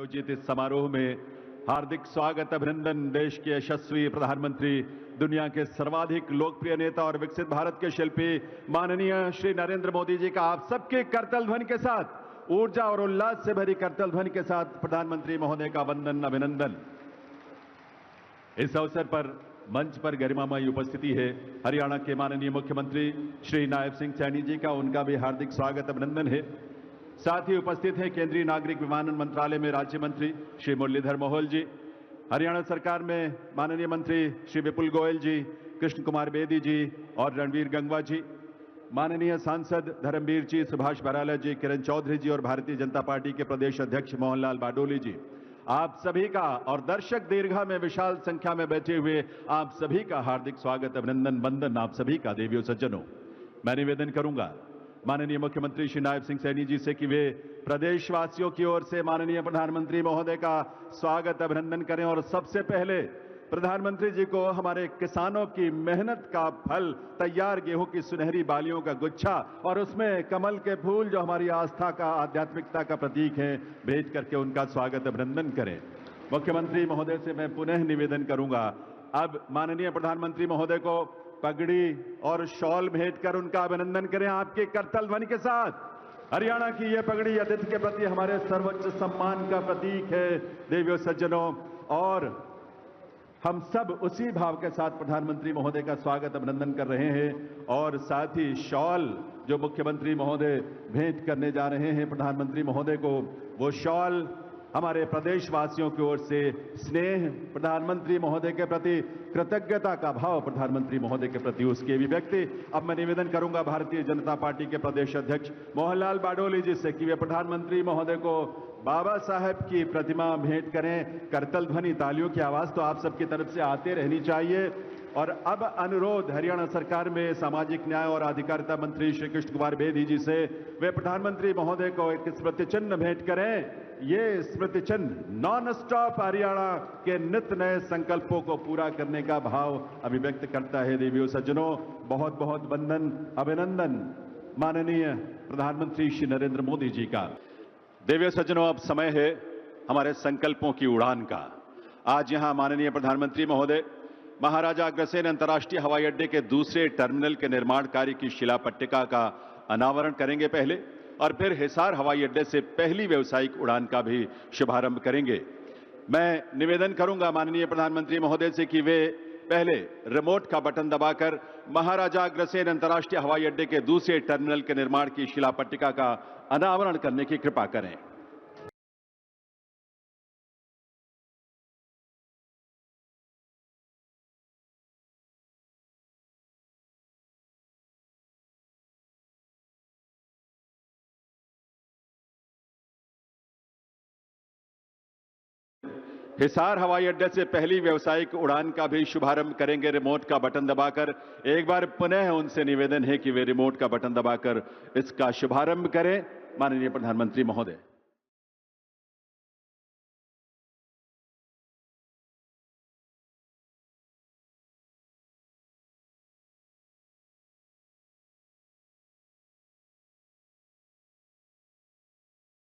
आयोजित इस समारोह में हार्दिक स्वागत अभिनंदन देश के यशस्वी प्रधानमंत्री, दुनिया के सर्वाधिक लोकप्रिय नेता और विकसित भारत के शिल्पी माननीय श्री नरेंद्र मोदी जी का आप सबके करतल ध्वनि के साथ, ऊर्जा और उल्लास से भरी करतल ध्वनि के साथ प्रधानमंत्री महोदय का वंदन अभिनंदन। इस अवसर पर मंच पर गरिमामयी उपस्थिति है हरियाणा के माननीय मुख्यमंत्री श्री नायब सिंह सैनी जी का, उनका भी हार्दिक स्वागत अभिनंदन है। साथ ही उपस्थित हैं केंद्रीय नागरिक विमानन मंत्रालय में राज्य मंत्री श्री मुरलीधर मोहोल जी, हरियाणा सरकार में माननीय मंत्री श्री विपुल गोयल जी, कृष्ण कुमार बेदी जी और रणवीर गंगवा जी, माननीय सांसद धर्मवीर जी, सुभाष बराला जी, किरण चौधरी जी और भारतीय जनता पार्टी के प्रदेश अध्यक्ष मोहनलाल बाडोली जी, आप सभी का और दर्शक दीर्घा में विशाल संख्या में बैठे हुए आप सभी का हार्दिक स्वागत अभिनंदन वंदन आप सभी का देवियों सज्जनों। मैं निवेदन करूंगा माननीय मुख्यमंत्री श्री नायब सिंह सैनी जी से कि वे प्रदेशवासियों की ओर से माननीय प्रधानमंत्री महोदय का स्वागत अभिनंदन करें और सबसे पहले प्रधानमंत्री जी को हमारे किसानों की मेहनत का फल, तैयार गेहूं की सुनहरी बालियों का गुच्छा और उसमें कमल के फूल जो हमारी आस्था का, आध्यात्मिकता का प्रतीक है, भेज करके उनका स्वागत अभिनंदन करें। मुख्यमंत्री महोदय से मैं पुनः निवेदन करूंगा, अब माननीय प्रधानमंत्री महोदय को पगड़ी और शॉल भेंट कर उनका अभिनंदन करें आपके करतल ध्वनि के साथ। हरियाणा की यह पगड़ी अतिथि के प्रति हमारे सर्वोच्च सम्मान का प्रतीक है देवियों सज्जनों, और हम सब उसी भाव के साथ प्रधानमंत्री महोदय का स्वागत अभिनंदन कर रहे हैं। और साथ ही शॉल जो मुख्यमंत्री महोदय भेंट करने जा रहे हैं प्रधानमंत्री महोदय को, वो शॉल हमारे प्रदेशवासियों की ओर से स्नेह, प्रधानमंत्री महोदय के प्रति कृतज्ञता का भाव, प्रधानमंत्री महोदय के प्रति उसकी अभिव्यक्ति। अब मैं निवेदन करूंगा भारतीय जनता पार्टी के प्रदेश अध्यक्ष मोहनलाल बाडोली जी से कि वे प्रधानमंत्री महोदय को बाबा साहेब की प्रतिमा भेंट करें। करतल ध्वनि, तालियों की आवाज तो आप सबकी तरफ से आते रहनी चाहिए। और अब अनुरोध हरियाणा सरकार में सामाजिक न्याय और अधिकारिता मंत्री श्री कृष्ण कुमार बेदी जी से, वे प्रधानमंत्री महोदय को एक स्मृति चिन्ह भेंट करें। ये स्मृति चिन्ह नॉन स्टॉप हरियाणा के नित नए संकल्पों को पूरा करने का भाव अभिव्यक्त करता है। देवियों सज्जनों, बहुत बहुत वंदन अभिनंदन माननीय प्रधानमंत्री श्री नरेंद्र मोदी जी का। देवियों सज्जनों, अब समय है हमारे संकल्पों की उड़ान का। आज यहां माननीय प्रधानमंत्री महोदय महाराजा अग्रसेन अंतर्राष्ट्रीय हवाई अड्डे के दूसरे टर्मिनल के निर्माण कार्य की शिला पट्टिका का अनावरण करेंगे पहले, और फिर हिसार हवाई अड्डे से पहली व्यावसायिक उड़ान का भी शुभारंभ करेंगे। मैं निवेदन करूंगा माननीय प्रधानमंत्री महोदय से कि वे पहले रिमोट का बटन दबाकर महाराजा अग्रसेन अंतर्राष्ट्रीय हवाई अड्डे के दूसरे टर्मिनल के निर्माण की शिला पट्टिका का अनावरण करने की कृपा करें। हिसार हवाई अड्डे से पहली व्यावसायिक उड़ान का भी शुभारंभ करेंगे रिमोट का बटन दबाकर। एक बार पुनः उनसे निवेदन है कि वे रिमोट का बटन दबाकर इसका शुभारंभ करें। माननीय प्रधानमंत्री महोदय।